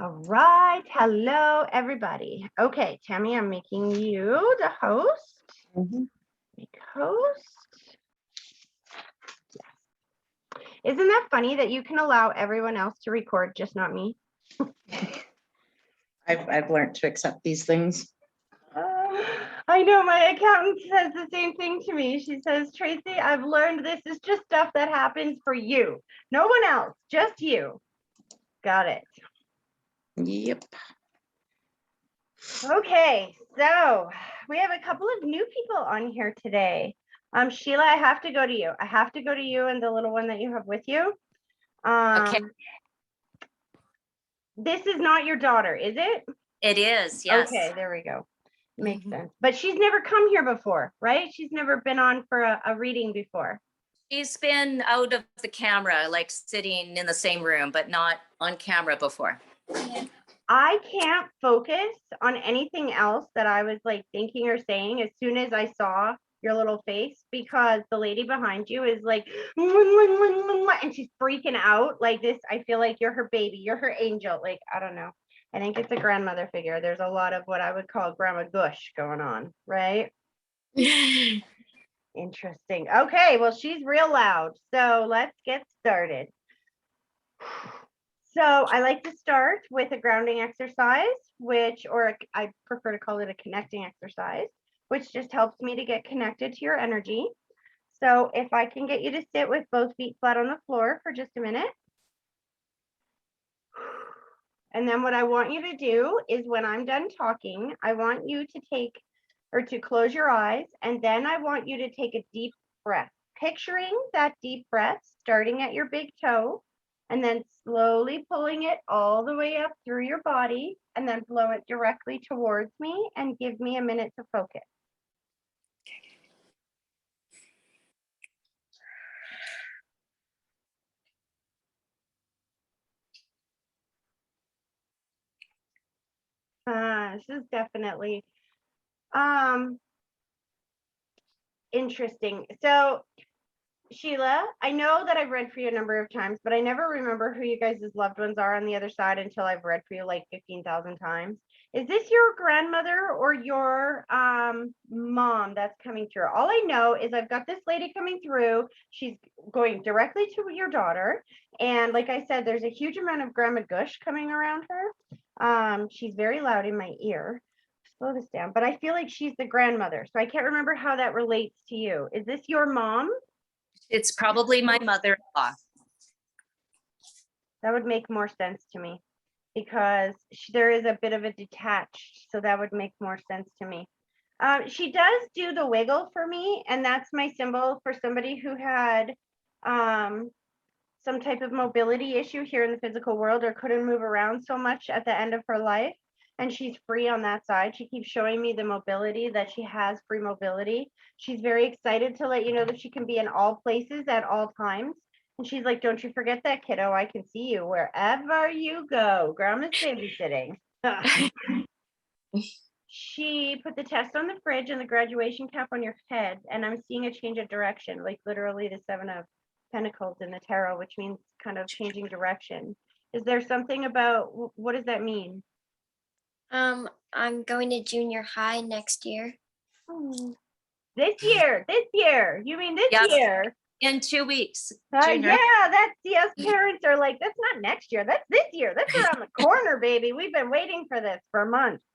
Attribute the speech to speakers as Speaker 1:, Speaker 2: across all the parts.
Speaker 1: All right. Hello, everybody. Okay, Tammy, I'm making you the host. Make host. Yes. Isn't that funny that you can allow everyone else to record, just not me?
Speaker 2: I've learned to accept these things.
Speaker 1: I know my accountant says the same thing to me. She says, Tracy, I've learned this is just stuff that happens for you. No one else, just you. Got it.
Speaker 2: Yep.
Speaker 1: Okay, so we have a couple of new people on here today. Sheila, I have to go to you. I have to go to you and the little one that you have with you.
Speaker 3: Okay.
Speaker 1: This is not your daughter, is it?
Speaker 3: It is, yes.
Speaker 1: Okay, there we go. Makes sense. But she's never come here before, right? She's never been on for a reading before.
Speaker 3: She's been out of the camera, like sitting in the same room, but not on camera before.
Speaker 1: I can't focus on anything else that I was like thinking or saying as soon as I saw your little face, because the lady behind you is like, and she's freaking out like this. I feel like you're her baby, you're her angel. Like, I don't know. I think it's a grandmother figure. There's a lot of what I would call grandma gush going on, right? Interesting. Okay, well, she's real loud. So let's get started. So I like to start with a grounding exercise, or I prefer to call it a connecting exercise, which just helps me to get connected to your energy. So if I can get you to sit with both feet flat on the floor for just a minute. And then what I want you to do is when I'm done talking, I want you to close your eyes, and then I want you to take a deep breath, picturing that deep breath starting at your big toe, and then slowly pulling it all the way up through your body, and then blow it directly towards me and give me a minute to focus. This is definitely interesting. So Sheila, I know that I've read for you a number of times, but I never remember who you guys' loved ones are on the other side until I've read for you like 15,000 times. Is this your grandmother or your mom that's coming through? All I know is I've got this lady coming through. She's going directly to your daughter. And like I said, there's a huge amount of grandma gush coming around her. She's very loud in my ear. Slow this down, but I feel like she's the grandmother. So I can't remember how that relates to you. Is this your mom?
Speaker 3: It's probably my mother-in-law.
Speaker 1: That would make more sense to me because there is a bit of a detached, so that would make more sense to me. She does do the wiggle for me, and that's my symbol for somebody who had some type of mobility issue here in the physical world or couldn't move around so much at the end of her life. And she's free on that side. She keeps showing me the mobility, that she has free mobility. She's very excited to let you know that she can be in all places at all times. And she's like, don't you forget that, kiddo. I can see you wherever you go. Grandma's babysitting. She put the test on the fridge and the graduation cap on your head. And I'm seeing a change of direction, like literally the 7 of Pentacles in the tarot, which means kind of changing direction. Is there something about, what does that mean?
Speaker 4: I'm going to junior high next year.
Speaker 1: This year. You mean this year?
Speaker 3: In 2 weeks.
Speaker 1: Yeah, us parents are like, that's not next year. That's this year. That's around the corner, baby. We've been waiting for this for months.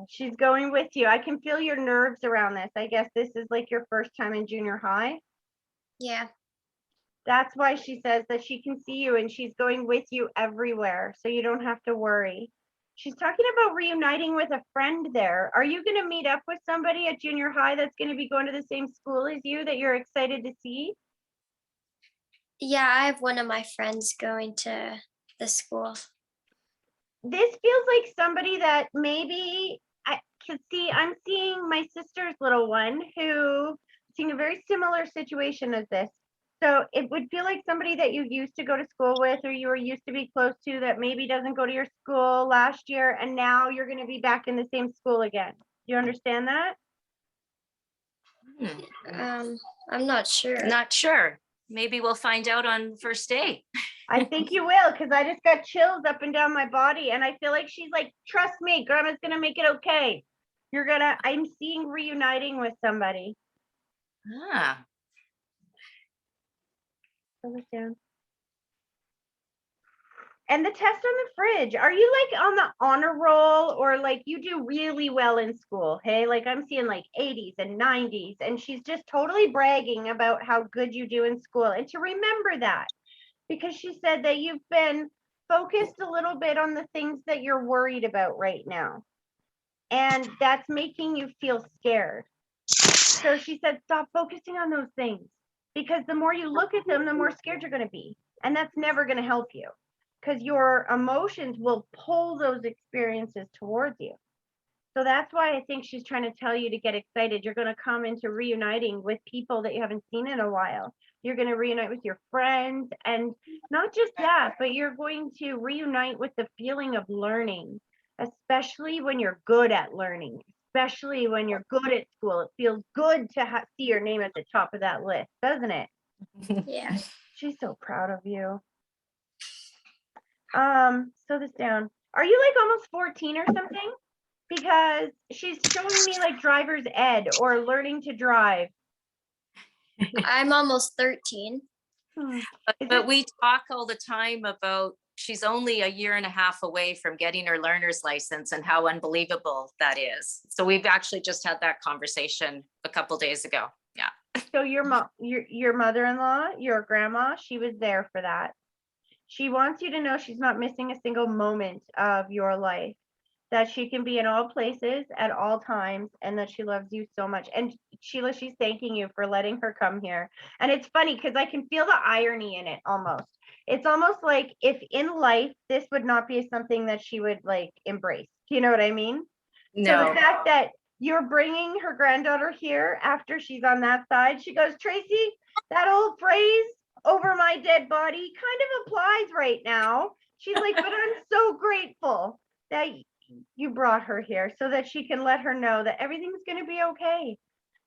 Speaker 1: She's going with you. I can feel your nerves around this. I guess this is like your first time in junior high.
Speaker 4: Yeah.
Speaker 1: That's why she says that she can see you and she's going with you everywhere. So you don't have to worry. She's talking about reuniting with a friend there. Are you going to meet up with somebody at junior high that's going to be going to the same school as you that you're excited to see?
Speaker 4: Yeah, I have one of my friends going to the school.
Speaker 1: This feels like somebody that maybe I can see. I'm seeing my sister's little one who seeing a very similar situation as this. So it would feel like somebody that you used to go to school with or you were used to be close to that maybe doesn't go to your school last year and now you're going to be back in the same school again. Do you understand that?
Speaker 4: I'm not sure.
Speaker 3: Not sure. Maybe we'll find out on first day.
Speaker 1: I think you will, because I just got chills up and down my body, and I feel like she's like, trust me, grandma's gonna make it okay. I'm seeing reuniting with somebody.
Speaker 3: Ah,
Speaker 1: Put this down. And the test on the fridge, are you like on the honor roll, or like you do really well in school? Hey, like I'm seeing like 80s and 90s, and she's just totally bragging about how good you do in school. And to remember that, because she said that you've been focused a little bit on the things that you're worried about right now. And that's making you feel scared. So she said, stop focusing on those things, because the more you look at them, the more scared you're going to be. And that's never going to help you, because your emotions will pull those experiences towards you. So that's why I think she's trying to tell you to get excited. You're going to come into reuniting with people that you haven't seen in a while. You're going to reunite with your friends, and not just that, but you're going to reunite with the feeling of learning, especially when you're good at learning, especially when you're good at school. It feels good to see your name at the top of that list, doesn't it?
Speaker 4: Yeah.
Speaker 1: She's so proud of you. Slow this down. Are you like almost 14 or something? Because she's showing me like driver's ed or learning to drive.
Speaker 4: I'm almost 13.
Speaker 1: Is
Speaker 3: but
Speaker 1: it-
Speaker 3: we talk all the time about she's only a year and a half away from getting her learner's license and how unbelievable that is. So we've actually just had that conversation a couple days ago. Yeah.
Speaker 1: So your mother-in-law, your grandma, she was there for that. She wants you to know she's not missing a single moment of your life, that she can be in all places at all times, and that she loves you so much. And Sheila, she's thanking you for letting her come here. And it's funny because I can feel the irony in it almost. It's almost like if in life this would not be something that she would like embrace. Do you know what I mean? So
Speaker 3: No.
Speaker 1: the fact that you're bringing her granddaughter here after she's on that side, she goes, Tracy, that old phrase, over my dead body, kind of applies right now. She's like, but I'm so grateful that you brought her here so that she can let her know that everything's going to be okay.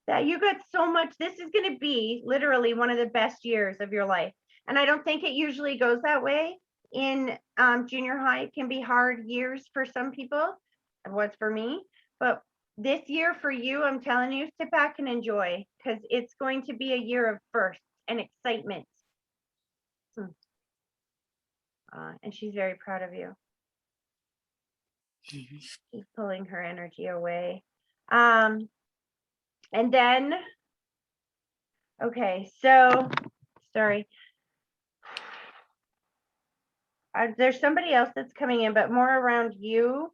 Speaker 1: That you got so much. This is going to be literally one of the best years of your life. And I don't think it usually goes that way in junior high. It can be hard years for some people. It was for me. But this year for you, I'm telling you, sit back and enjoy, because it's going to be a year of firsts and excitement. And she's very proud of you. She's pulling her energy away. And then, okay, so, sorry. There's somebody else that's coming in, but more around you,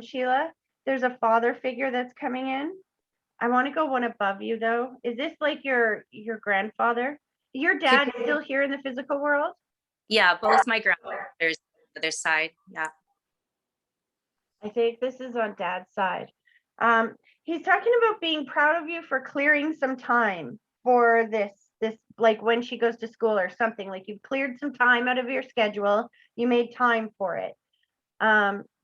Speaker 1: Sheila. There's a father figure that's coming in. I want to go one above you though. Is this like your grandfather? Your dad still here in the physical world?
Speaker 3: Yeah, both my grandmothers, other side. Yeah.
Speaker 1: I think this is on dad's side. He's talking about being proud of you for clearing some time for this, like when she goes to school or something, like you cleared some time out of your schedule, you made time for it.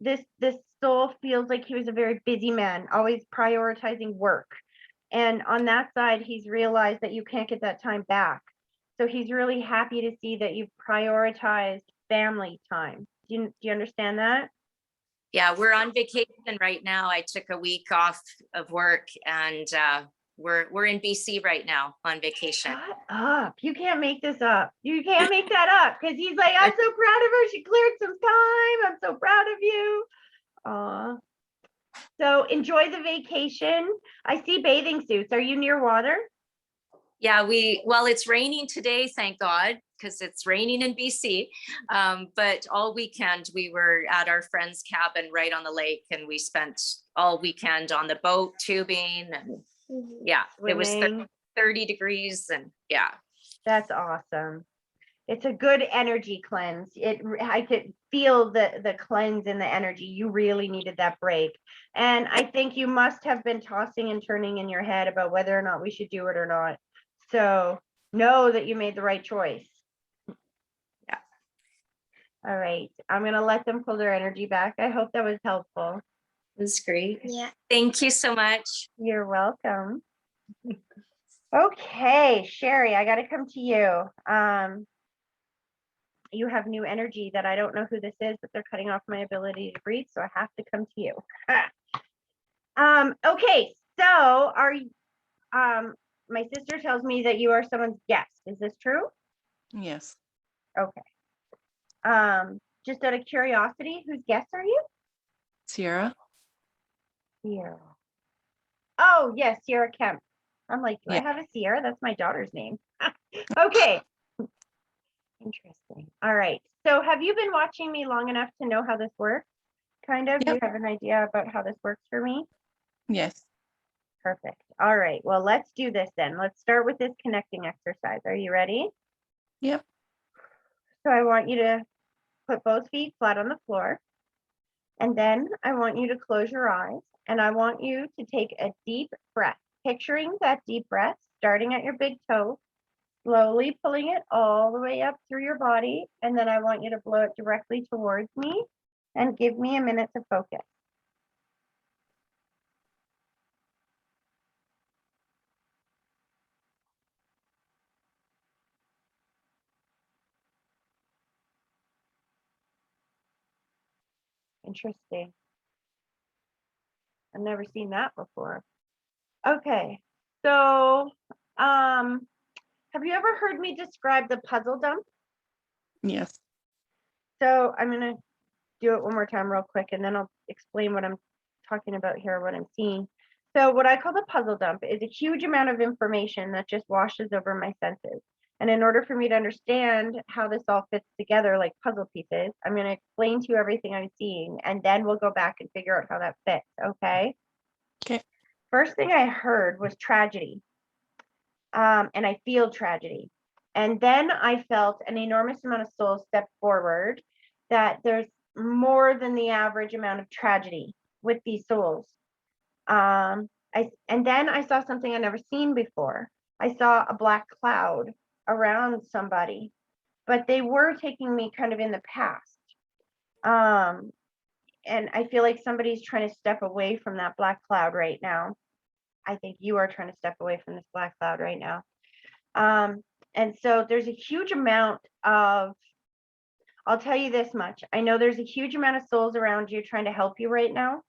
Speaker 1: This soul feels like he was a very busy man, always prioritizing work. And on that side, he's realized that you can't get that time back. So he's really happy to see that you've prioritized family time. Do you understand that?
Speaker 3: Yeah, we're on vacation right now. I took a week off of work, and we're in BC right now on vacation.
Speaker 1: Shut up. You can't make this up. You can't make that up, because he's like, I'm so proud of her. She cleared some time. I'm so proud of you. Aw. So enjoy the vacation. I see bathing suits. Are you near water?
Speaker 3: Yeah, well, it's raining today, thank God, because it's raining in BC. But all weekend we were at our friend's cabin right on the lake, and we spent all weekend on the boat tubing, and yeah, it was
Speaker 1: Swimming.
Speaker 3: 30 degrees, and yeah.
Speaker 1: That's awesome. It's a good energy cleanse. I could feel the cleanse in the energy. You really needed that break. And I think you must have been tossing and turning in your head about whether or not we should do it or not. So know that you made the right choice.
Speaker 3: Yeah.
Speaker 1: All right. I'm going to let them pull their energy back. I hope that was helpful.
Speaker 3: It was great.
Speaker 4: Yeah.
Speaker 3: Thank you so much.
Speaker 1: You're welcome. Okay, Sherry, I got to come to you. you have new energy that I don't know who this is, but they're cutting off my ability to breathe, so I have to come to you. Okay, so my sister tells me that you are someone's guest. Is this true?
Speaker 5: Yes.
Speaker 1: Okay. Just out of curiosity, whose guest are you?
Speaker 5: Sierra?
Speaker 1: Sierra. Oh, yes, Sierra Kemp. I'm like, do I
Speaker 5: Yeah.
Speaker 1: have a Sierra? That's my daughter's name. Okay. Interesting. All right. So have you been watching me long enough to know how this works? Kind of. You
Speaker 5: Yep.
Speaker 1: have an idea about how this works for me?
Speaker 5: Yes.
Speaker 1: Perfect. All right. Well, let's do this then. Let's start with this connecting exercise. Are you ready?
Speaker 5: Yep.
Speaker 1: So I want you to put both feet flat on the floor. And then I want you to close your eyes and I want you to take a deep breath, picturing that deep breath starting at your big toe, slowly pulling it all the way up through your body. And then I want you to blow it directly towards me and give me a minute to focus. Interesting. I've never seen that before. Okay, so have you ever heard me describe the puzzle dump?
Speaker 5: Yes.
Speaker 1: So I'm gonna do it one more time real quick and then I'll explain what I'm talking about here, what I'm seeing. So what I call the puzzle dump is a huge amount of information that just washes over my senses. And in order for me to understand how this all fits together like puzzle pieces, I'm going to explain to you everything I'm seeing and then we'll go back and figure out how that fits, okay?
Speaker 5: Okay.
Speaker 1: First thing I heard was tragedy. And I feel tragedy. And then I felt an enormous amount of soul step forward, that there's more than the average amount of tragedy with these souls. And then I saw something I'd never seen before. I saw a black cloud around somebody, but they were taking me kind of in the past. And I feel like somebody's trying to step away from that black cloud right now. I think you are trying to step away from this black cloud right now. And so there's a huge amount of, I'll tell you this much. I know there's a huge amount of souls around you trying to help you right now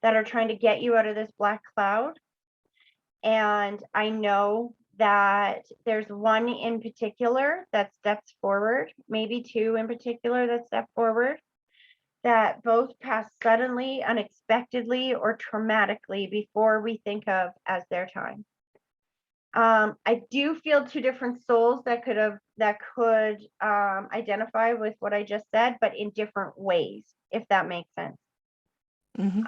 Speaker 1: that are trying to get you out of this black cloud. And I know that there's one in particular that steps forward, maybe two in particular that step forward, that both pass suddenly, unexpectedly, or traumatically before we think of as their time. I do feel two different souls that could identify with what I just said, but in different ways, if that makes sense.
Speaker 5: Mm-hmm.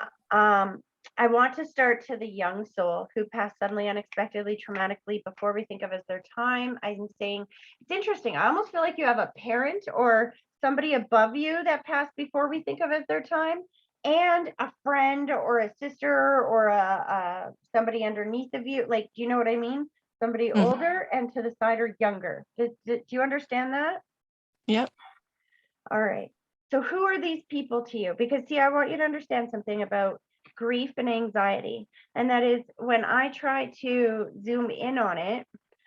Speaker 1: I want to start to the young soul who passed suddenly, unexpectedly, traumatically before we think of as their time. I'm saying it's interesting. I almost feel like you have a parent or somebody above you that passed before we think of as their time, and a friend or a sister or a somebody underneath of you. Like, do you know what I mean? Somebody
Speaker 5: Mhm.
Speaker 1: older and to the side or younger. Do you understand that?
Speaker 5: Yep.
Speaker 1: All right. So who are these people to you? Because see, I want you to understand something about grief and anxiety. And that is when I try to zoom in on it,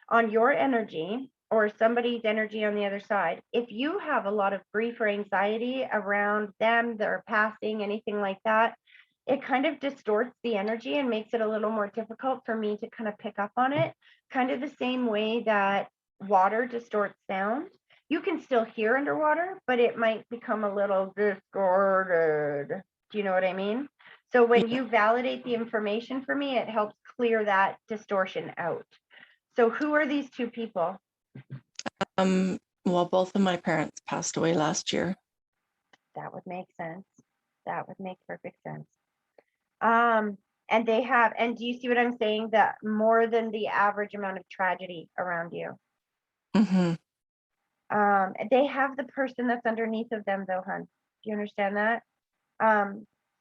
Speaker 1: on your energy or somebody's energy on the other side, if you have a lot of grief or anxiety around them, they're passing, anything like that, it kind of distorts the energy and makes it a little more difficult for me to kind of pick up on it. Kind of the same way that water distorts sound. You can still hear underwater, but it might become a little distorted. Do you know what I mean? So when you validate the information for me, it helps clear that distortion out. So who are these two people?
Speaker 5: Well, both of my parents passed away last year.
Speaker 1: That would make sense. That would make perfect sense. And they have, and do you see what I'm saying? That more than the average amount of tragedy around you.
Speaker 5: Mm-hmm.
Speaker 1: They have the person that's underneath of them though, hun. Do you understand that?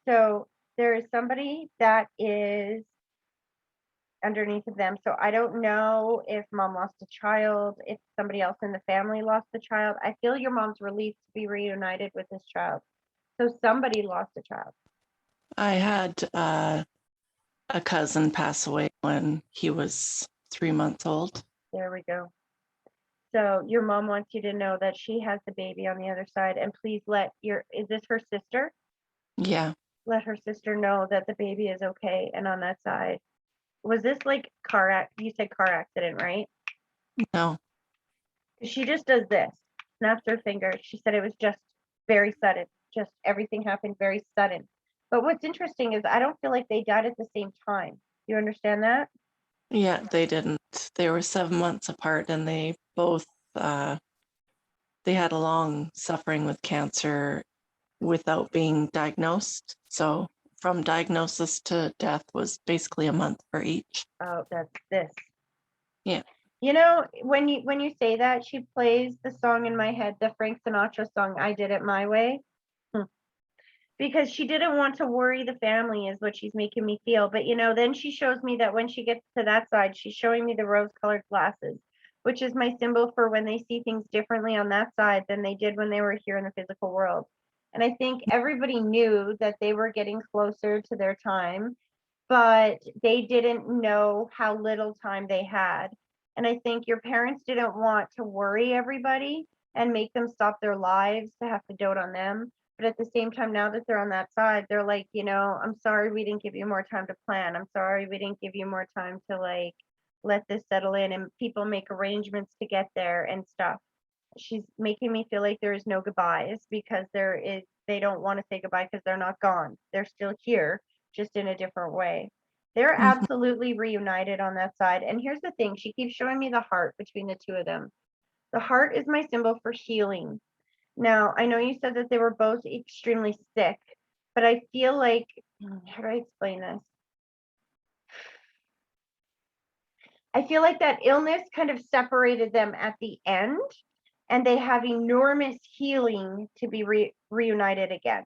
Speaker 1: So there is somebody that is underneath of them. So I don't know if mom lost a child, if somebody else in the family lost a child. I feel your mom's relieved to be reunited with this child. So somebody lost a child.
Speaker 5: I had a cousin pass away when he was 3 months old.
Speaker 1: There we go. So your mom wants you to know that she has the baby on the other side, and please is this her sister?
Speaker 5: Yeah.
Speaker 1: Let her sister know that the baby is okay and on that side. Was this like you said car accident, right?
Speaker 5: No.
Speaker 1: She just does this, snaps her finger. She said it was just very sudden. Just everything happened very sudden. But what's interesting is I don't feel like they died at the same time. You understand that?
Speaker 5: Yeah, they didn't. They were 7 months apart, and they both they had a long suffering with cancer without being diagnosed. So from diagnosis to death was basically a month for each.
Speaker 1: Oh, that's this.
Speaker 5: Yeah.
Speaker 1: You know, when you say that, she plays the song in my head, the Frank Sinatra song, I Did It My Way. Because she didn't want to worry the family is what she's making me feel. But then she shows me that when she gets to that side, she's showing me the rose-colored glasses, which is my symbol for when they see things differently on that side than they did when they were here in the physical world. And I think everybody knew that they were getting closer to their time, but they didn't know how little time they had. And I think your parents didn't want to worry everybody and make them stop their lives to have to dote on them. But at the same time, now that they're on that side, they're like, I'm sorry we didn't give you more time to plan. I'm sorry we didn't give you more time to like let this settle in and people make arrangements to get there and stuff. She's making me feel like there is no goodbyes because they don't want to say goodbye because they're not gone. They're still here, just in a different way. They're
Speaker 5: Mhm.
Speaker 1: absolutely reunited on that side. And here's the thing, she keeps showing me the heart between the two of them. The heart is my symbol for healing. Now, I know you said that they were both extremely sick, but I feel like, how do I explain this? I feel like that illness kind of separated them at the end, and they have enormous healing to be reunited again.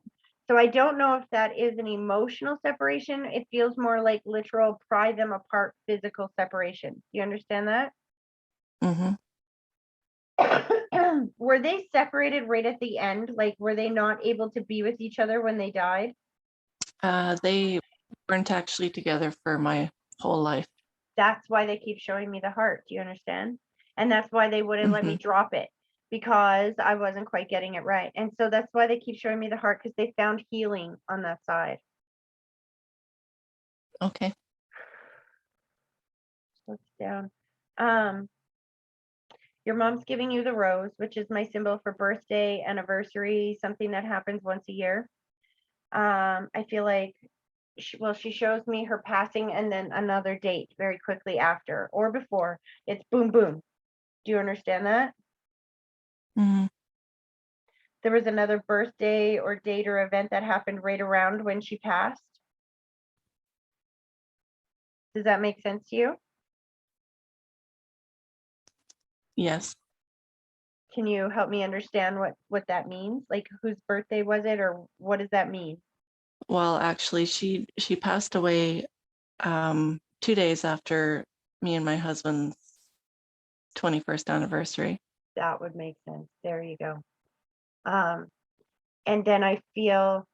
Speaker 1: So I don't know if that is an emotional separation. It feels more like literal pry them apart physical separation. Do you understand that?
Speaker 5: Mhm.
Speaker 1: Were they separated right at the end? Like, were they not able to be with each other when they died?
Speaker 5: They weren't actually together for my whole life.
Speaker 1: That's why they keep showing me the heart. Do you understand? And that's why they wouldn't let me drop it because I wasn't quite getting it right. And so that's why they keep showing me the heart because they found healing on that side.
Speaker 5: Okay.
Speaker 1: Slow this down. Your mom's giving you the rose, which is my symbol for birthday, anniversary, something that happens once a year. I feel like she shows me her passing and then another date very quickly after or before. It's boom, boom. Do you understand that?
Speaker 5: Mhm.
Speaker 1: There was another birthday or date or event that happened right around when she passed. Does that make sense to you?
Speaker 5: Yes.
Speaker 1: Can you help me understand what that means? Like whose birthday was it or what does that mean?
Speaker 5: Well, actually, she passed away 2 days after me and my husband's 21st anniversary.
Speaker 1: That would make sense. There you go. And then I feel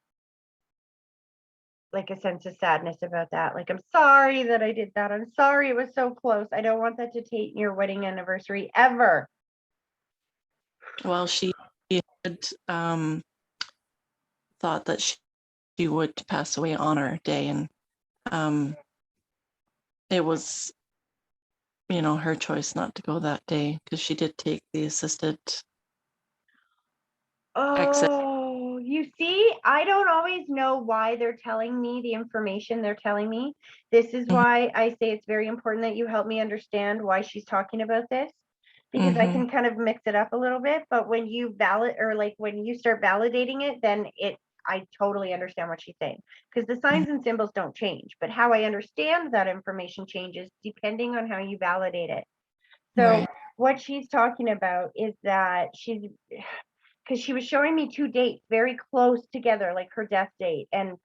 Speaker 1: like a sense of sadness about that. Like, I'm sorry that I did that. I'm sorry it was so close. I don't want that to taint your wedding anniversary ever.
Speaker 5: Well, she had thought that she would pass away on our day, and it was, her choice not to go that day because she did take the assisted exit.
Speaker 1: Oh, you see, I don't always know why they're telling me the information they're telling me. This is
Speaker 5: Mhm.
Speaker 1: why I say it's very important that you help me understand why she's talking about this, because I can kind of mix it up a little bit. But when you when you start validating it, then I totally understand what she's saying because the signs and symbols don't change, but how I understand that information changes depending on how you validate it. So
Speaker 5: Right.
Speaker 1: what she's talking about is that because she was showing me two dates very close together, like her death date. And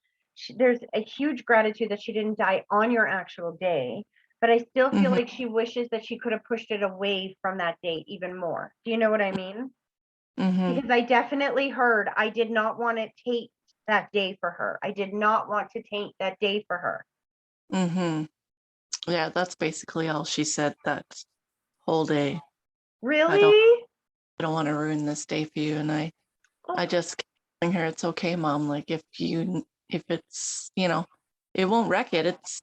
Speaker 1: there's a huge gratitude that she didn't die on your actual day. But I still feel like she wishes that she could have pushed it away from that date even more. Do you know what I mean?
Speaker 5: Mm-hmm.
Speaker 1: Because I definitely heard I did not want to taint that day for her. I did not want to taint that day for her.
Speaker 5: Mm-hmm. Yeah, that's basically all she said that whole day.
Speaker 1: Really?
Speaker 5: I don't want to ruin this day for you. And I
Speaker 1: Oh,
Speaker 5: just kept telling her, it's okay, Mom. Like if it's, it won't wreck it. It's,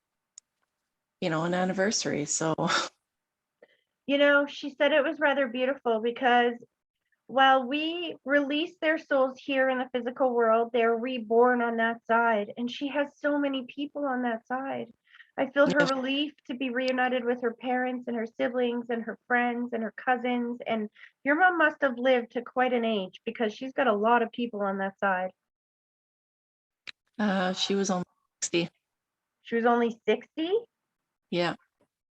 Speaker 5: an anniversary. So
Speaker 1: she said it was rather beautiful because while we release their souls here in the physical world, they're reborn on that side. And she has so many people on that side. I feel her
Speaker 5: Yes.
Speaker 1: relief to be reunited with her parents and her siblings and her friends and her cousins. And your mom must have lived to quite an age because she's got a lot of people on that side.
Speaker 5: she was on 60.
Speaker 1: She was only 60.
Speaker 5: Yeah.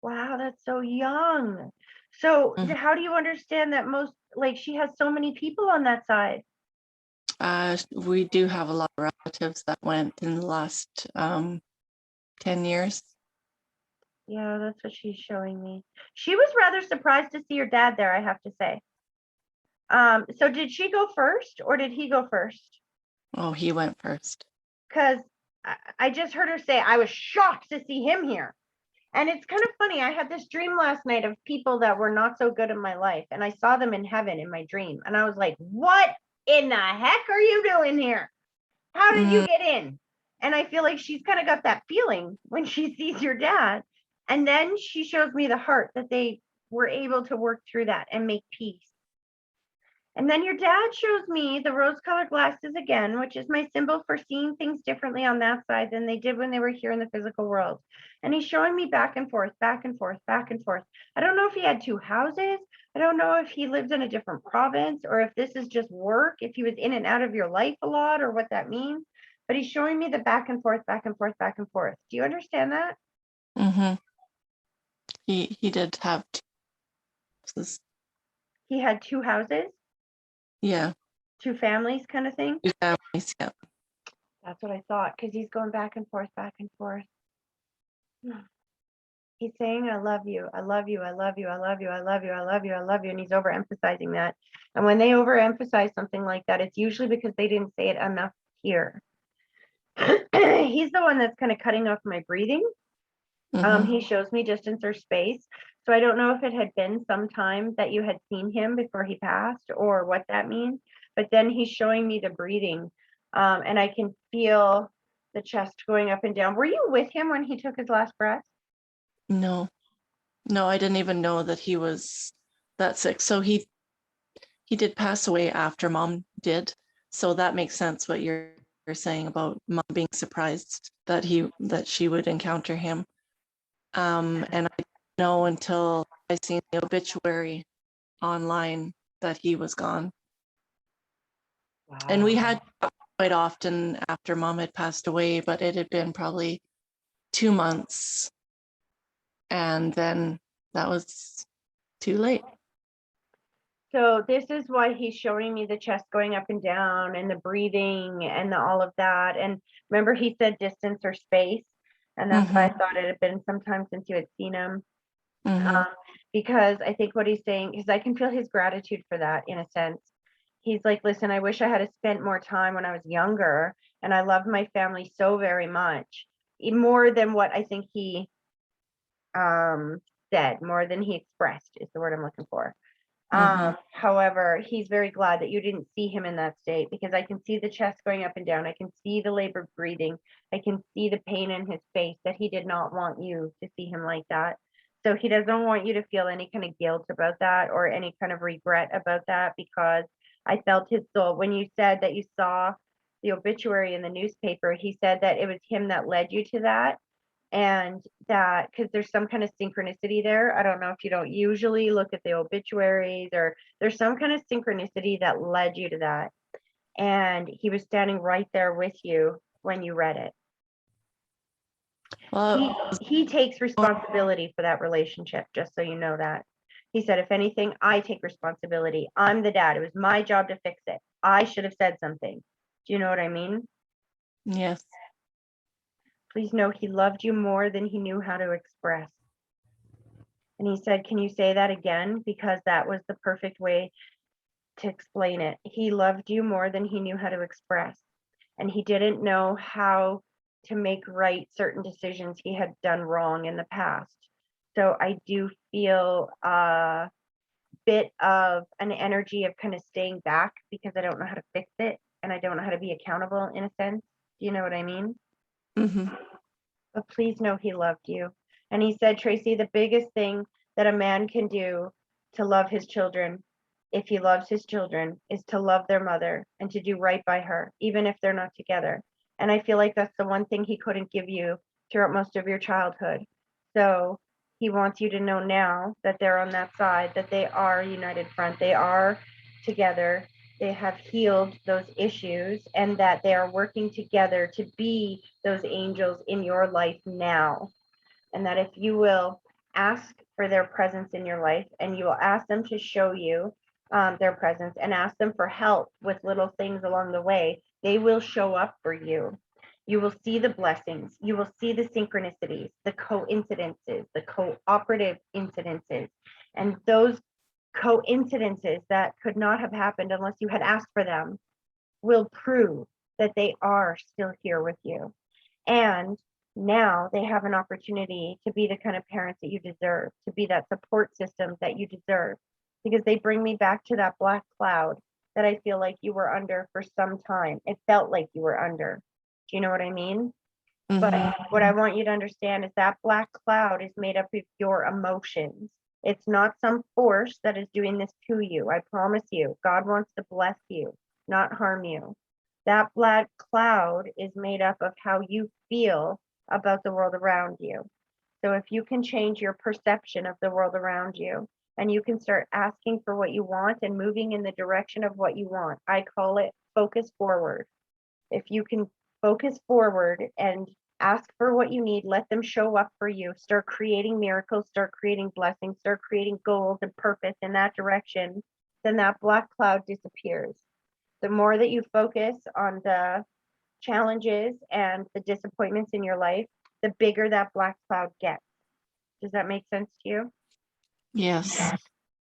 Speaker 1: Wow, that's so young. So
Speaker 5: Mhm.
Speaker 1: how do you understand that she has so many people on that side?
Speaker 5: We do have a lot of relatives that went in the last 10 years.
Speaker 1: Yeah, that's what she's showing me. She was rather surprised to see your dad there, I have to say. So did she go first or did he go first?
Speaker 5: Oh, he went first.
Speaker 1: Because I just heard her say, I was shocked to see him here. And it's kind of funny. I had this dream last night of people that were not so good in my life, and I saw them in heaven in my dream. And I was like, what in the heck are you doing here? How did you get in? And I feel like she's kind of got that feeling when she sees your dad. And then she shows me the heart that they were able to work through that and make peace. And then your dad shows me the rose-colored glasses again, which is my symbol for seeing things differently on that side than they did when they were here in the physical world. And he's showing me back and forth, back and forth, back and forth. I don't know if he had two houses. I don't know if he lived in a different province or if this is just work, if he was in and out of your life a lot or what that means. But he's showing me the back and forth, back and forth, back and forth. Do you understand that?
Speaker 5: Mm-hmm. He did have two houses.
Speaker 1: He had two houses,
Speaker 5: Yeah,
Speaker 1: two families kind of thing.
Speaker 5: two families. Yeah.
Speaker 1: That's what I thought, because he's going back and forth, back and forth. He's saying, I love you, I love you, I love you, I love you, I love you, I love you, I love you. And he's overemphasizing that. And when they overemphasize something like that, it's usually because they didn't say it enough here. He's the one that's kind of cutting off my breathing.
Speaker 5: Mhm.
Speaker 1: He shows me distance or space. So I don't know if it had been some time that you had seen him before he passed or what that means. But then he's showing me the breathing. And I can feel the chest going up and down. Were you with him when he took his last breath?
Speaker 5: No, I didn't even know that he was that sick. So he did pass away after Mom did. So that makes sense what you're saying about Mom being surprised that she would encounter him. And I didn't know until I seen the obituary online that he was gone. And we had quite often after Mom had passed away, but it had been probably 2 months. And then that was too late.
Speaker 1: So this is why he's showing me the chest going up and down and the breathing and all of that. And remember he said distance or space. And that's why I thought it had been some time since you had seen him.
Speaker 5: Mhm.
Speaker 1: Because I think what he's saying is I can feel his gratitude for that in a sense. He's like, listen, I wish I had spent more time when I was younger and I loved my family so very much, more than what I think he said, more than he expressed is the word I'm looking for. However, he's very glad that you didn't see him in that state because I can see the chest going up and down. I can see the labored breathing. I can see the pain in his face that he did not want you to see him like that. So he doesn't want you to feel any kind of guilt about that or any kind of regret about that because I felt his soul. When you said that you saw the obituary in the newspaper, he said that it was him that led you to that. And that because there's some kind of synchronicity there. I don't know if you don't usually look at the obituaries or there's some kind of synchronicity that led you to that. And he was standing right there with you when you read it.
Speaker 5: Well,
Speaker 1: He takes responsibility for that relationship, just so you know that. He said, if anything, I take responsibility. I'm the dad. It was my job to fix it. I should have said something. Do you know what I mean?
Speaker 5: yes.
Speaker 1: Please know he loved you more than he knew how to express. And he said, can you say that again? Because that was the perfect way to explain it. He loved you more than he knew how to express. And he didn't know how to make right certain decisions he had done wrong in the past. So I do feel bit of an energy of kind of staying back because I don't know how to fix it and I don't know how to be accountable in a sense. Do you know what I mean?
Speaker 5: Hmm.
Speaker 1: But please know he loved you. And he said, Tracy, the biggest thing that a man can do to love his children, if he loves his children, is to love their mother and to do right by her, even if they're not together. And I feel like that's the one thing he couldn't give you throughout most of your childhood. So he wants you to know now that they're on that side, that they are a united front, they are together, they have healed those issues, and that they are working together to be those angels in your life now. And that if you will ask for their presence in your life and you will ask them to show you their presence and ask them for help with little things along the way, they will show up for you. You will see the blessings, you will see the synchronicities, the coincidences, the cooperative incidences, and those coincidences that could not have happened unless you had asked for them will prove that they are still here with you. And now they have an opportunity to be the kind of parents that you deserve, to be that support system that you deserve, because they bring me back to that black cloud that I feel like you were under for some time. It felt like you were under. Do you know what I mean? But what I want you to understand is that black cloud is made up of your emotions. It's not some force that is doing this to you. I promise you, God wants to bless you, not harm you. That black cloud is made up of how you feel about the world around you. So if you can change your perception of the world around you and you can start asking for what you want and moving in the direction of what you want, I call it focus forward. If you can focus forward and ask for what you need, let them show up for you, start creating miracles, start creating blessings, start creating goals and purpose in that direction, then that black cloud disappears. The more that you focus on the challenges and the disappointments in your life, the bigger that black cloud gets. Does that make sense to you?
Speaker 5: Yes.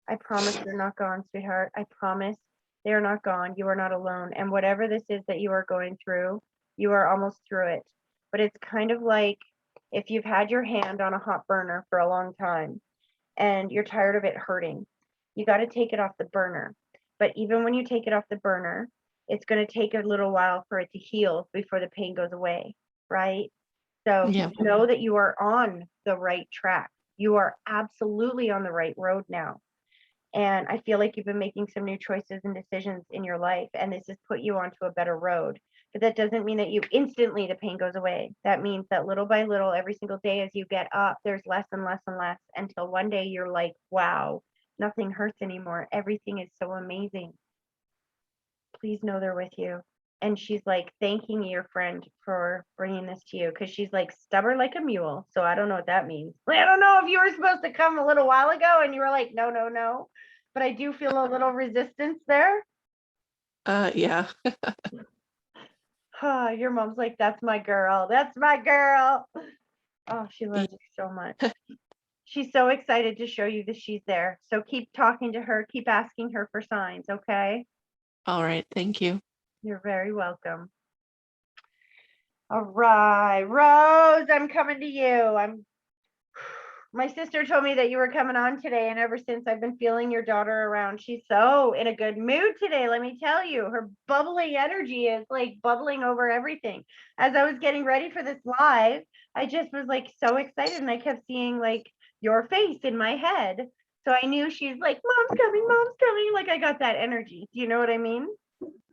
Speaker 1: I promise they're not gone, sweetheart. I promise they are not gone. You are not alone. And whatever this is that you are going through, you are almost through it. But it's kind of like if you've had your hand on a hot burner for a long time and you're tired of it hurting, you got to take it off the burner. But even when you take it off the burner, it's going to take a little while for it to heal before the pain goes away, right? So
Speaker 5: Yeah.
Speaker 1: know that you are on the right track. You are absolutely on the right road now. And I feel like you've been making some new choices and decisions in your life, and this has put you onto a better road. But that doesn't mean that you instantly the pain goes away. That means that little by little, every single day as you get up, there's less and less and less until one day you're like, wow, nothing hurts anymore. Everything is so amazing. Please know they're with you. And she's like thanking your friend for bringing this to you because she's like stubborn like a mule. So I don't know what that means. I don't know if you were supposed to come a little while ago and you were like, no, no, no. But I do feel a little resistance there.
Speaker 5: Yeah.
Speaker 1: Your mom's like, that's my girl. That's my girl. Oh, she loves you so much. She's so excited to show you that she's there. So keep talking to her. Keep asking her for signs. Okay.
Speaker 5: All right. Thank you.
Speaker 1: You're very welcome. All right, Rose, I'm coming to you. My sister told me that you were coming on today, and ever since I've been feeling your daughter around. She's so in a good mood today, let me tell you. Her bubbly energy is like bubbling over everything. As I was getting ready for this live, I just was like so excited, and I kept seeing like your face in my head. So I knew she's like, mom's coming, mom's coming. Like I got that energy. Do you know what I mean?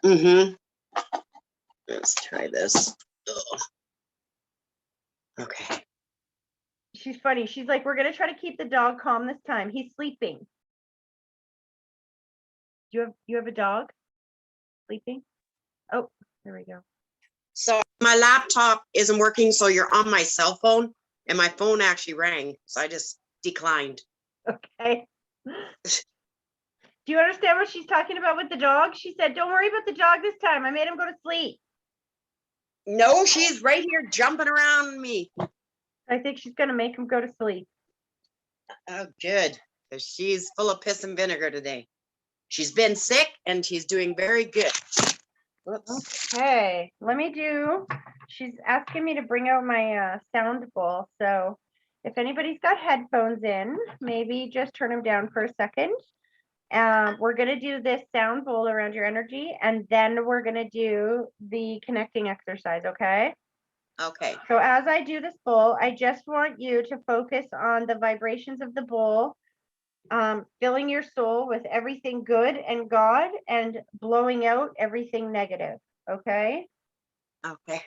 Speaker 6: Mm-hmm. Let's try this. Ugh. Okay.
Speaker 1: She's funny. She's like, we're going to try to keep the dog calm this time. He's sleeping. You have a dog sleeping? Oh, there we go.
Speaker 6: So my laptop isn't working, so you're on my cell phone, and my phone actually rang, so I just declined.
Speaker 1: Okay. Do you understand what she's talking about with the dog? She said, don't worry about the dog this time. I made him go to sleep.
Speaker 6: No, she's right here jumping around me.
Speaker 1: I think she's going to make him go to sleep.
Speaker 6: Oh, good, because she's full of piss and vinegar today. She's been sick, and she's doing very good. Whoops.
Speaker 1: Okay, she's asking me to bring out my sound bowl. So if anybody's got headphones in, maybe just turn them down for a second. We're gonna do this sound bowl around your energy, and then we're gonna do the connecting exercise, okay?
Speaker 6: Okay.
Speaker 1: So as I do this bowl, I just want you to focus on the vibrations of the bowl, filling your soul with everything good and God, and blowing out everything negative, okay?
Speaker 6: Okay.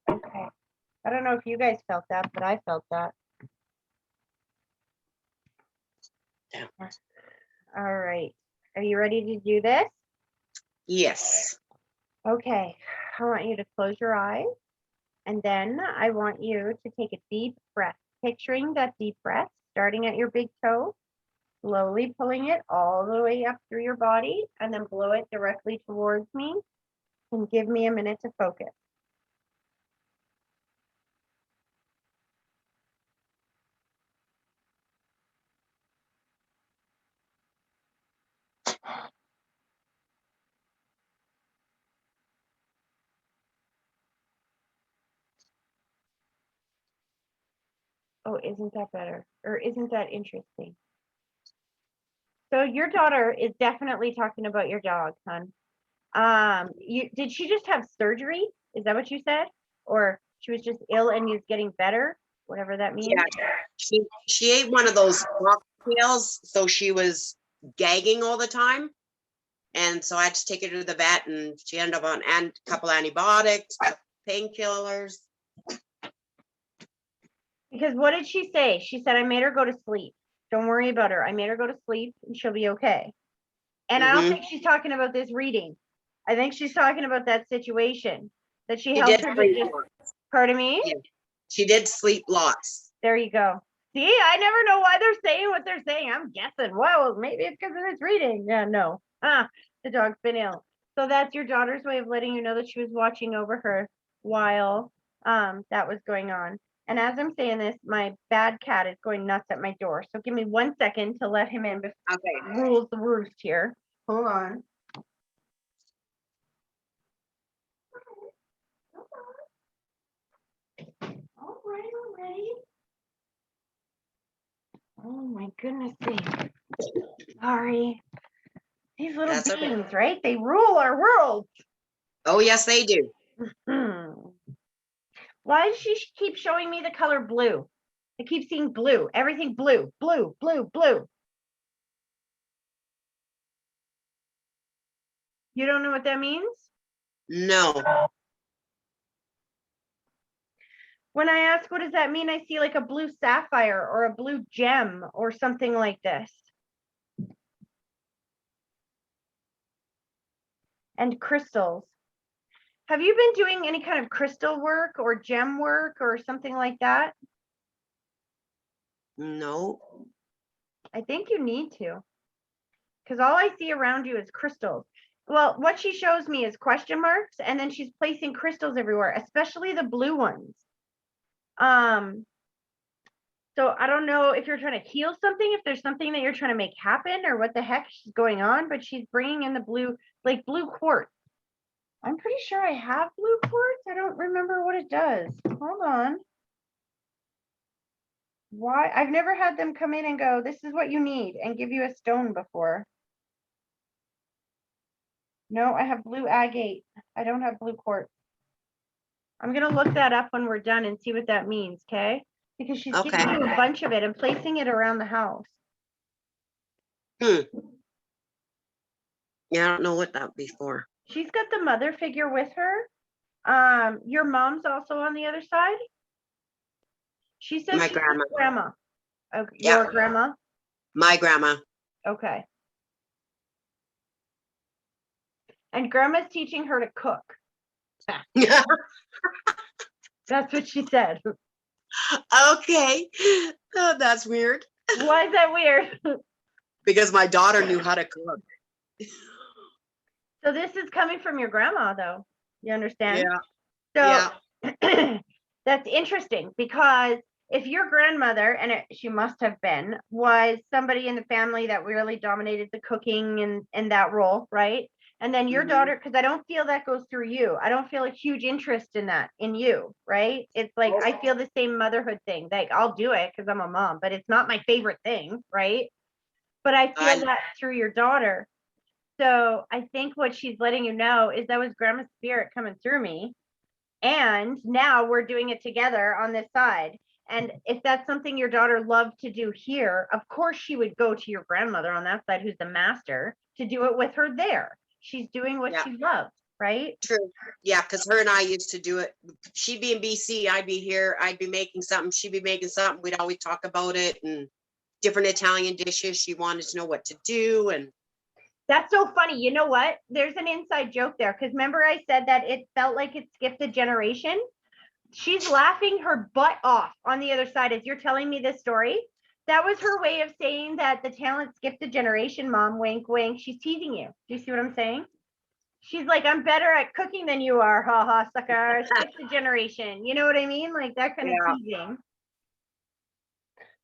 Speaker 1: Okay. I don't know if you guys felt that, but I felt that.
Speaker 6: Yeah.
Speaker 1: All right. Are you ready to do this?
Speaker 6: Yes.
Speaker 1: Okay. I want you to close your eyes, and then I want you to take a deep breath, picturing that deep breath starting at your big toe, slowly pulling it all the way up through your body, and then blow it directly towards me, and give me a minute to focus. Oh, isn't that better? Or isn't that interesting? So your daughter is definitely talking about your dog, hon. Did she just have surgery? Is that what you said? Or she was just ill and is getting better, whatever that means?
Speaker 6: Yeah. She ate one of those cocktails, so she was gagging all the time. And so I had to take her to the vet, and she ended up on a couple antibiotics, painkillers.
Speaker 1: Because what did she say? She said, I made her go to sleep. Don't worry about her. I made her go to sleep and she'll be okay. And I don't
Speaker 6: Mhm.
Speaker 1: think she's talking about this reading. I think she's talking about that situation that she
Speaker 6: She
Speaker 1: helped
Speaker 6: did
Speaker 1: her to
Speaker 6: sleep
Speaker 1: just,
Speaker 6: lots.
Speaker 1: pardon me?
Speaker 6: Yeah. She did sleep lots.
Speaker 1: There you go. See, I never know why they're saying what they're saying. I'm guessing. Well, maybe it's because of this reading. Yeah, no. The dog's been ill. So that's your daughter's way of letting you know that she was watching over her while that was going on. And as I'm saying this, my bad cat is going nuts at my door. So give me 1 second to let him in before
Speaker 6: Okay.
Speaker 1: he rules the roost here. Hold on. All right. Oh my goodness sake. Sorry. These little
Speaker 6: That's okay.
Speaker 1: beings, right? They rule our world.
Speaker 6: Oh, yes, they do.
Speaker 1: Why does she keep showing me the color blue? I keep seeing blue. Everything blue, blue, blue, blue. You don't know what that means?
Speaker 6: No.
Speaker 1: When I ask what does that mean, I see like a blue sapphire or a blue gem or something like this. And crystals. Have you been doing any kind of crystal work or gem work or something like that?
Speaker 6: No.
Speaker 1: I think you need to. Because all I see around you is crystals. Well, what she shows me is question marks, and then she's placing crystals everywhere, especially the blue ones. So I don't know if you're trying to heal something, if there's something that you're trying to make happen, or what the heck is going on, but she's bringing in the blue, like blue quartz. I'm pretty sure I have blue quartz. I don't remember what it does. Hold on. Why? I've never had them come in and go, this is what you need, and give you a stone before. No, I have blue agate. I don't have blue quartz. I'm gonna look that up when we're done and see what that means, okay? Because she's
Speaker 6: Okay.
Speaker 1: giving you a bunch of it and placing it around the house.
Speaker 6: Yeah, I don't know what that would be for.
Speaker 1: She's got the mother figure with her. Your mom's also on the other side. She says
Speaker 6: My
Speaker 1: she's
Speaker 6: grandma.
Speaker 1: with grandma. Okay,
Speaker 6: Yeah.
Speaker 1: your grandma.
Speaker 6: My grandma.
Speaker 1: Okay. And grandma's teaching her to cook. That's what she said.
Speaker 6: Okay. Oh, that's weird.
Speaker 1: Why is that weird?
Speaker 6: Because my daughter knew how to cook.
Speaker 1: So this is coming from your grandma, though. You understand?
Speaker 6: Yeah,
Speaker 1: So
Speaker 6: yeah.
Speaker 1: that's interesting because if your grandmother, and she must have been, was somebody in the family that really dominated the cooking and that role, right? And then your
Speaker 6: Mhm.
Speaker 1: daughter, because I don't feel that goes through you. I don't feel a huge interest in that in you, right? It's like I feel the same motherhood thing. Like I'll do it because I'm a mom, but it's not my favorite thing, right? But I feel
Speaker 6: I-
Speaker 1: that through your daughter. So I think what she's letting you know is that was grandma's spirit coming through me. And now we're doing it together on this side. And if that's something your daughter loved to do here, of course she would go to your grandmother on that side, who's the master, to do it with her there. She's doing what
Speaker 6: Yeah.
Speaker 1: she loves, right?
Speaker 6: True. Yeah, because her and I used to do it. She'd be in BC, I'd be here, I'd be making something, she'd be making something. We'd always talk about it and different Italian dishes. She wanted to know what to do. And
Speaker 1: That's so funny. You know what? There's an inside joke there. Because remember I said that it felt like it skipped a generation? She's laughing her butt off on the other side as you're telling me this story. That was her way of saying that the talent skipped a generation, mom, wink, wink. She's teasing you. Do you see what I'm saying? She's like, I'm better at cooking than you are, ha ha, sucker. Skip the generation. You know what I mean? Like that kind
Speaker 6: Yeah.
Speaker 1: of teasing.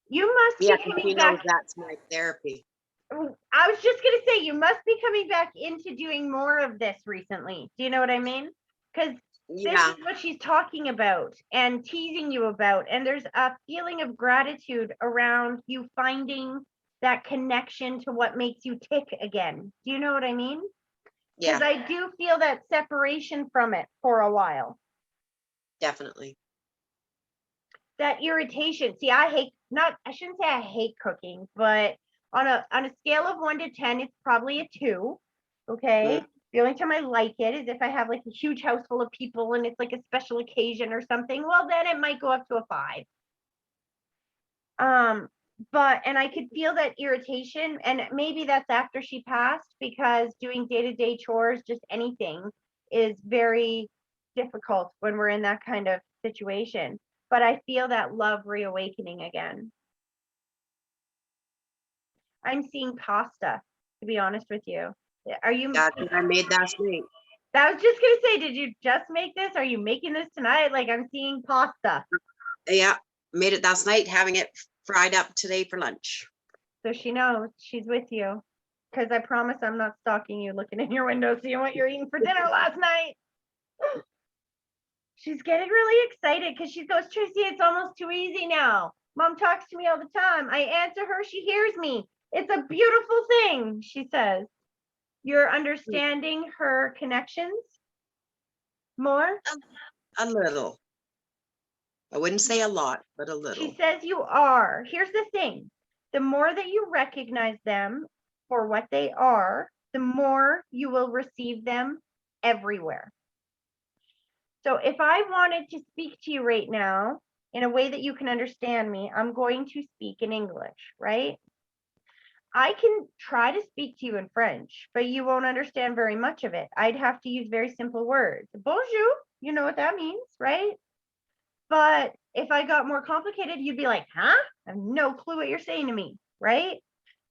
Speaker 1: You must
Speaker 6: yeah,
Speaker 1: be
Speaker 6: 'cause
Speaker 1: coming
Speaker 6: she knows
Speaker 1: back.
Speaker 6: that's my therapy.
Speaker 1: I was just gonna say you must be coming back into doing more of this recently. Do you know what I mean? Because this
Speaker 6: Yeah,
Speaker 1: is what she's talking about and teasing you about. And there's a feeling of gratitude around you finding that connection to what makes you tick again. Do you know what I mean?
Speaker 6: yeah,
Speaker 1: Because I do feel that separation from it for a while.
Speaker 6: definitely.
Speaker 1: That irritation. See, I shouldn't say I hate cooking, but on a scale of 1 to 10, it's probably a 2. Okay. The only time I like it is if I have like a huge house full of people and it's like a special occasion or something. Well, then it might go up to a 5. But and I could feel that irritation, and maybe that's after she passed because doing day-to-day chores, just anything, is very difficult when we're in that kind of situation. But I feel that love reawakening again. I'm seeing pasta, to be honest with you. Are you?
Speaker 6: That's what I made last night.
Speaker 1: I was just gonna say, did you just make this? Are you making this tonight? Like I'm seeing pasta.
Speaker 6: Yeah, made it last night, having it fried up today for lunch.
Speaker 1: So she knows she's with you. Because I promise I'm not stalking you, looking in your window, seeing what you're eating for dinner last night. She's getting really excited because she goes, Tracy, it's almost too easy now. Mom talks to me all the time. I answer her, she hears me. It's a beautiful thing, she says. You're understanding her connections more?
Speaker 6: A little. I wouldn't say a lot, but a
Speaker 1: She
Speaker 6: little.
Speaker 1: says you are. Here's the thing. The more that you recognize them for what they are, the more you will receive them everywhere. So if I wanted to speak to you right now in a way that you can understand me, I'm going to speak in English, right? I can try to speak to you in French, but you won't understand very much of it. I'd have to use very simple words. Bonjour, you know what that means, right? But if I got more complicated, you'd be like, huh? I have no clue what you're saying to me, right?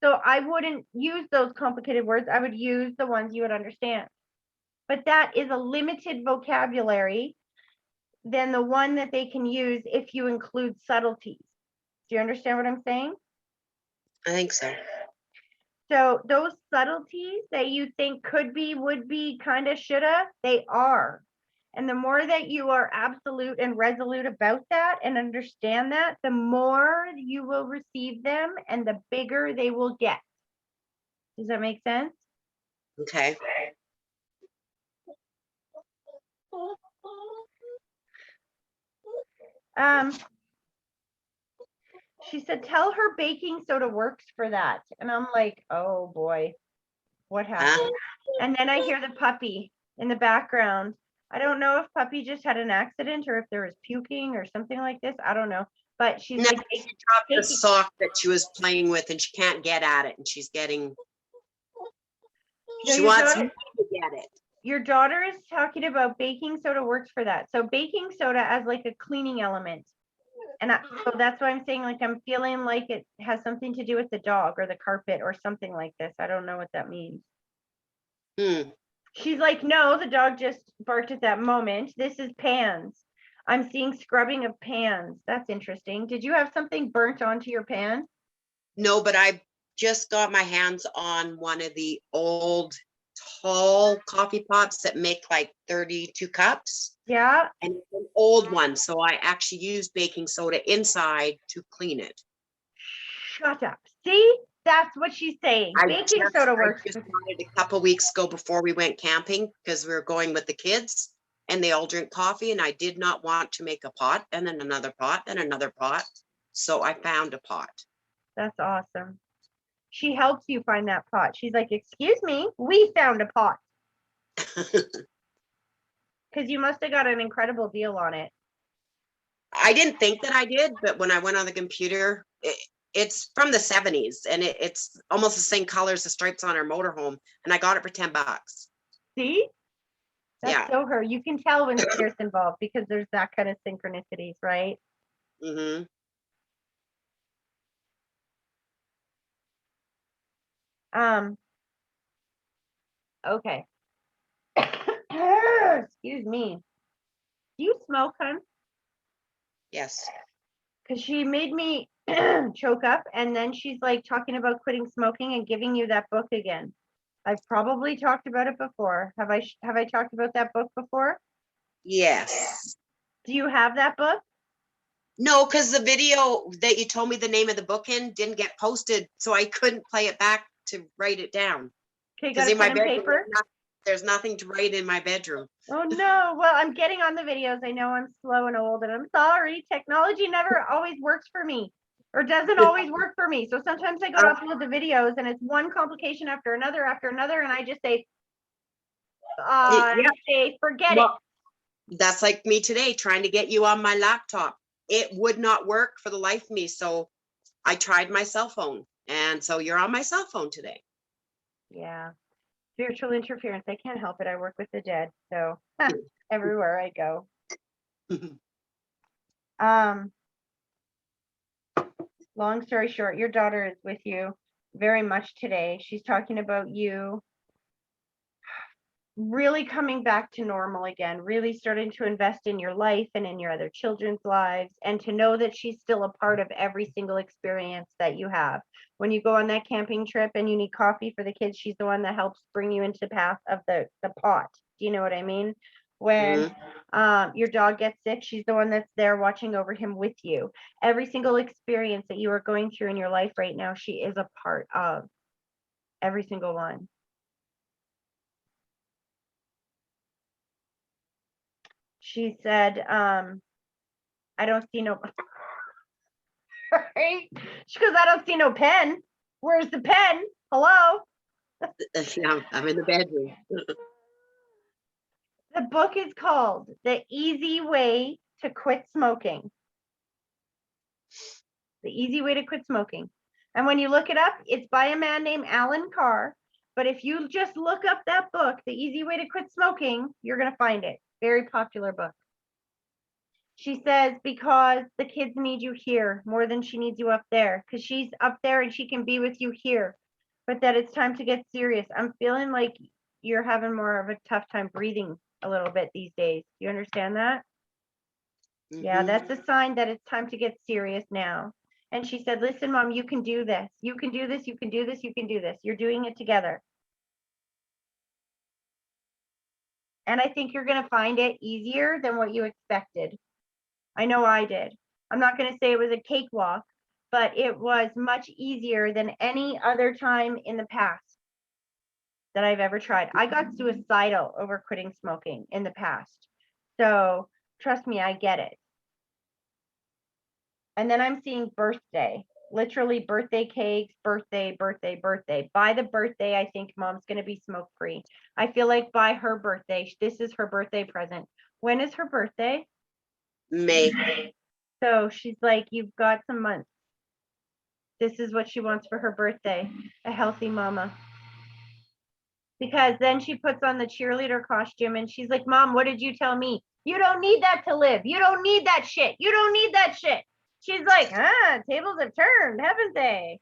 Speaker 1: So I wouldn't use those complicated words. I would use the ones you would understand. But that is a limited vocabulary than the one that they can use if you include subtleties. Do you understand what I'm saying?
Speaker 6: I think so.
Speaker 1: So those subtleties that you think could be, would be, kind of, shoulda, they are. And the more that you are absolute and resolute about that and understand that, the more you will receive them and the bigger they will get. Does that make sense?
Speaker 6: Okay.
Speaker 1: She said, tell her baking soda works for that. And I'm like, oh boy, what happened? And then I hear the puppy in the background. I don't know if puppy just had an accident or if there was puking or something like this. I don't know. But she's
Speaker 6: No,
Speaker 1: like,
Speaker 6: she dropped the
Speaker 1: baking-
Speaker 6: sock that she was playing with and she can't get at it and she's getting,
Speaker 1: No,
Speaker 6: she
Speaker 1: your
Speaker 6: wants
Speaker 1: daughter-
Speaker 6: me to get it.
Speaker 1: your daughter is talking about baking soda works for that. So baking soda as like a cleaning element. And so that's why I'm saying, like, I'm feeling like it has something to do with the dog or the carpet or something like this. I don't know what that means.
Speaker 6: Hmm.
Speaker 1: She's like, no, the dog just barked at that moment. This is pans. I'm seeing scrubbing of pans. That's interesting. Did you have something burnt onto your pan?
Speaker 6: No, but I just got my hands on one of the old tall coffee pots that make like 32 cups.
Speaker 1: Yeah.
Speaker 6: And it's an old one, so I actually used baking soda inside to clean it.
Speaker 1: Shut up. See? That's what she's saying. Baking soda
Speaker 6: I
Speaker 1: works.
Speaker 6: just got it a couple weeks ago before we went camping because we were going with the kids and they all drink coffee and I did not want to make a pot and then another pot and another pot. So I found a pot.
Speaker 1: That's awesome. She helps you find that pot. She's like, excuse me, we found a pot. Because you must have got an incredible deal on it.
Speaker 6: I didn't think that I did, but when I went on the computer, it's from the 70s and it's almost the same color as the stripes on our motorhome. And I got it for $10.
Speaker 1: See? That's
Speaker 6: Yeah.
Speaker 1: so her. You can tell when Spirit's involved because there's that kind of synchronicities, right?
Speaker 6: Mm-hmm.
Speaker 1: Okay. Excuse me. Do you smoke, hun?
Speaker 6: Yes.
Speaker 1: Because she made me choke up and then she's like talking about quitting smoking and giving you that book again. I've probably talked about it before. Have I talked about that book before?
Speaker 6: Yes.
Speaker 1: Do you have that book?
Speaker 6: No, because the video that you told me the name of the book in didn't get posted, so I couldn't play it back to write it down.
Speaker 1: Okay,
Speaker 6: Because
Speaker 1: got a
Speaker 6: in my
Speaker 1: pen and
Speaker 6: bedroom,
Speaker 1: paper?
Speaker 6: there's nothing to write in my bedroom.
Speaker 1: Oh no, well, I'm getting on the videos. I know I'm slow and old and I'm sorry. Technology never always works for me or doesn't always work for me. So sometimes I go to upload the videos and it's one complication after another, and I just say, forget it.
Speaker 6: Well, that's like me today, trying to get you on my laptop. It would not work for the life of me, so I tried my cell phone, and so you're on my cell phone today.
Speaker 1: Yeah. Spiritual interference. I can't help it. I work with the dead. So everywhere I go. Long story short, your daughter is with you very much today. She's talking about you really coming back to normal again, really starting to invest in your life and in your other children's lives, and to know that she's still a part of every single experience that you have. When you go on that camping trip and you need coffee for the kids, she's the one that helps bring you into the path of the pot. Do you know what I mean? When your dog gets sick, she's the one that's there watching over him with you. Every single experience that you are going through in your life right now, she is a part of every single one. She said, I don't see no, right? She goes, I don't see no pen. Where's the pen? Hello?
Speaker 6: Yeah, I'm in the bedroom.
Speaker 1: The book is called The Easy Way to Quit Smoking. The Easy Way to Quit Smoking. And when you look it up, it's by a man named Alan Carr. But if you just look up that book, The Easy Way to Quit Smoking, you're going to find it. Very popular book. She says, because the kids need you here more than she needs you up there, because she's up there and she can be with you here, but that it's time to get serious. I'm feeling like you're having more of a tough time breathing a little bit these days. Do you understand that? Yeah, that's a sign that it's time to get serious now. And she said, listen, Mom, you can do this. You can do this. You can do this. You can do this. You're doing it together. And I think you're going to find it easier than what you expected. I know I did. I'm not going to say it was a cakewalk, but it was much easier than any other time in the past that I've ever tried. I got suicidal over quitting smoking in the past. So trust me, I get it. And then I'm seeing birthday, literally birthday cakes, birthday. By the birthday, I think Mom's going to be smoke free. I feel like by her birthday, this is her birthday present. When is her birthday?
Speaker 6: May.
Speaker 1: So she's like, you've got some months. This is what she wants for her birthday, a healthy mama. Because then she puts on the cheerleader costume and she's like, Mom, what did you tell me? You don't need that to live. You don't need that shit. You don't need that shit. She's like, tables have turned, haven't they?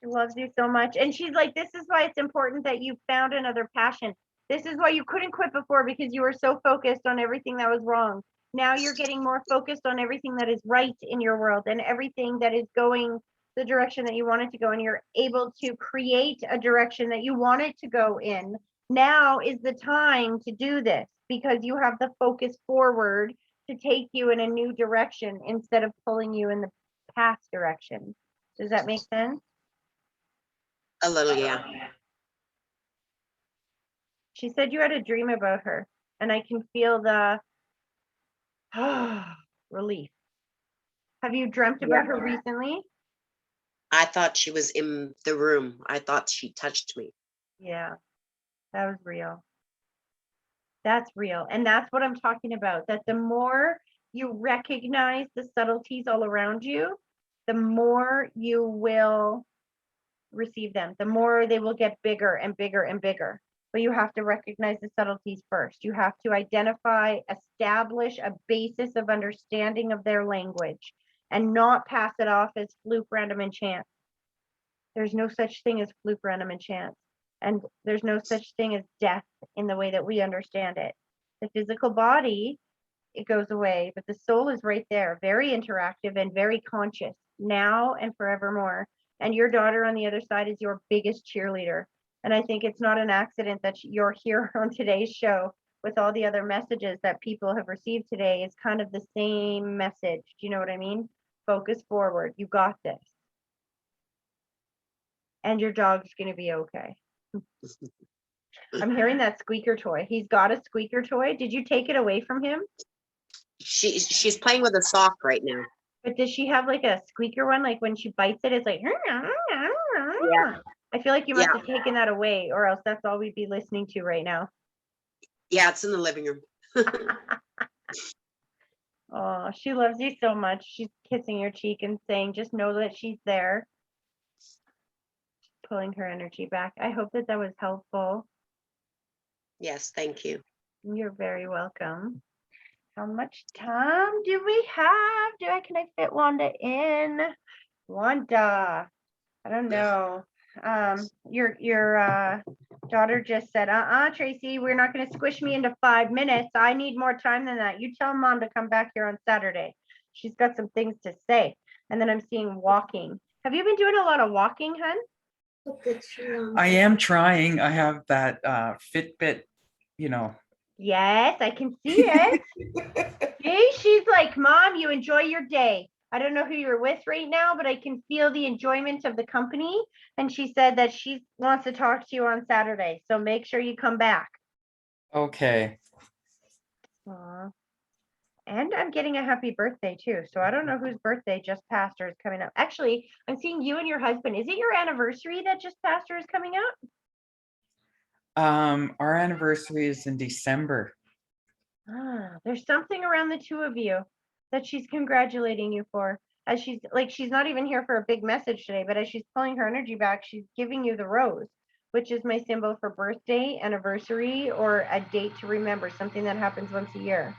Speaker 1: She loves you so much. And she's like, this is why it's important that you found another passion. This is why you couldn't quit before, because you were so focused on everything that was wrong. Now you're getting more focused on everything that is right in your world and everything that is going the direction that you want it to go. And you're able to create a direction that you want it to go in. Now is the time to do this because you have the focus forward to take you in a new direction instead of pulling you in the past direction. Does that make sense?
Speaker 6: A little, yeah.
Speaker 1: She said you had a dream about her, and I can feel the relief. Have you dreamt about her recently?
Speaker 6: I thought she was in the room. I thought she touched me.
Speaker 1: Yeah, that was real. That's real. And that's what I'm talking about, that the more you recognize the subtleties all around you, the more you will receive them, the more they will get bigger and bigger and bigger. But you have to recognize the subtleties first. You have to identify, establish a basis of understanding of their language and not pass it off as fluke, random, and chance. There's no such thing as fluke, random, and chance. And there's no such thing as death in the way that we understand it. The physical body, it goes away, but the soul is right there, very interactive and very conscious now and forevermore. And your daughter on the other side is your biggest cheerleader. And I think it's not an accident that you're here on today's show with all the other messages that people have received today. Is kind of the same message. Do you know what I mean? Focus forward. You got this. And your dog's going to be okay. I'm hearing that squeaker toy. He's got a squeaker toy. Did you take it away from him?
Speaker 6: She's playing with a sock right now.
Speaker 1: But does she have like a squeaker one? Like when she bites it, it's like,
Speaker 6: Yeah.
Speaker 1: I feel like you must have taken that away, or else that's all we'd be listening to right now.
Speaker 6: Yeah, it's in the living room.
Speaker 1: Oh, she loves you so much. She's kissing your cheek and saying, just know that she's there. Pulling her energy back. I hope that that was helpful.
Speaker 6: Yes, thank you.
Speaker 1: You're very welcome. How much time do we have? Can I fit Wanda in? Wanda, I don't know. Your daughter just said, Tracy, we're not going to squish me into 5 minutes. I need more time than that. You tell mom to come back here on Saturday. She's got some things to say. And then I'm seeing walking. Have you been doing a lot of walking, hun?
Speaker 7: I am trying. I have that Fitbit, you know.
Speaker 1: Yes, I can see it. See, she's like, Mom, you enjoy your day. I don't know who you're with right now, but I can feel the enjoyment of the company. And she said that she wants to talk to you on Saturday. So make sure you come back.
Speaker 7: Okay.
Speaker 1: Aw. And I'm getting a happy birthday too. So I don't know whose birthday just passed or is coming up. Actually, I'm seeing you and your husband. Is it your anniversary that just passed or is coming up?
Speaker 7: Our anniversary is in December.
Speaker 1: There's something around the two of you that she's congratulating you for. As she's like, she's not even here for a big message today, but as she's pulling her energy back, she's giving you the rose, which is my symbol for birthday, anniversary, or a date to remember, something that happens once a year.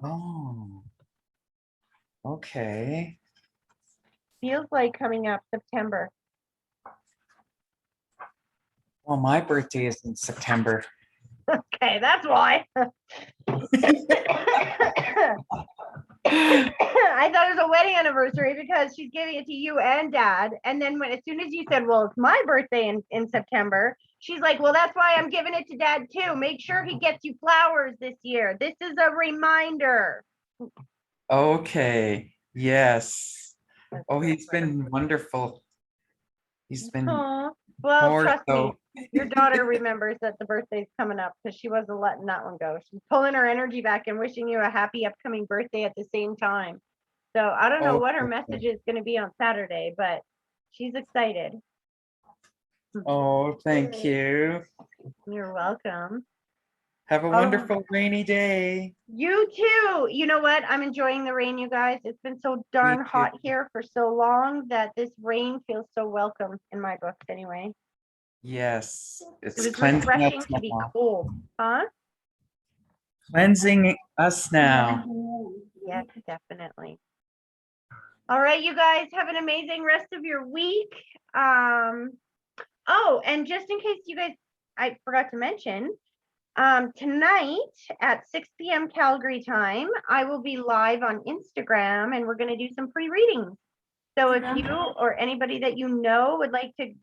Speaker 7: Oh. Okay.
Speaker 1: Feels like coming up September.
Speaker 7: Well, my birthday is in September.
Speaker 1: Okay, that's why. I thought it was a wedding anniversary because she's giving it to you and dad. And then as soon as you said, well, it's my birthday in September, she's like, well, that's why I'm giving it to dad too. Make sure he gets you flowers this year. This is a reminder.
Speaker 7: Okay. Yes.
Speaker 1: That's
Speaker 7: Oh,
Speaker 1: so
Speaker 7: he's
Speaker 1: funny.
Speaker 7: been wonderful. He's been
Speaker 1: Aw. Well,
Speaker 7: more
Speaker 1: trust me,
Speaker 7: so.
Speaker 1: your daughter remembers that the birthday's coming up because she wasn't letting that one go. She's pulling her energy back and wishing you a happy upcoming birthday at the same time. So I don't know what her message is going to be on Saturday, but she's excited.
Speaker 7: Oh, thank you.
Speaker 1: You're welcome.
Speaker 7: Have a
Speaker 1: Oh.
Speaker 7: wonderful rainy day.
Speaker 1: You too. You know what? I'm enjoying the rain, you guys. It's been so darn
Speaker 7: too.
Speaker 1: hot here for so long that this rain feels so welcome in my books anyway.
Speaker 7: Yes,
Speaker 1: It
Speaker 7: it's
Speaker 1: was
Speaker 7: cleansing
Speaker 1: refreshing
Speaker 7: us
Speaker 1: to be
Speaker 7: now.
Speaker 1: cold. Huh?
Speaker 7: Cleansing us now.
Speaker 1: Yes, definitely. All right, you guys have an amazing rest of your week. Oh, and just in case you guys, I forgot to mention, tonight at 6 p.m. Calgary time, I will be live on Instagram and we're going to do some free readings. So if you or anybody that you know would like to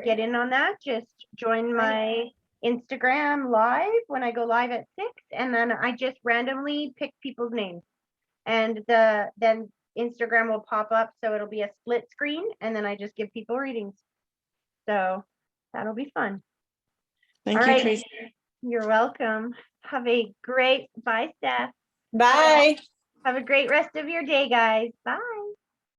Speaker 1: get in on that, just join my Instagram live when I go live at 6, and then I just randomly pick people's names, and then Instagram will pop up, so it'll be a split screen, and then I just give people readings. So that'll be fun.
Speaker 5: Thank
Speaker 1: All
Speaker 5: you,
Speaker 1: right.
Speaker 5: Tracy.
Speaker 1: You're welcome. Have a great, bye, Steph.
Speaker 2: Bye.
Speaker 1: Have a great rest of your day, guys. Bye.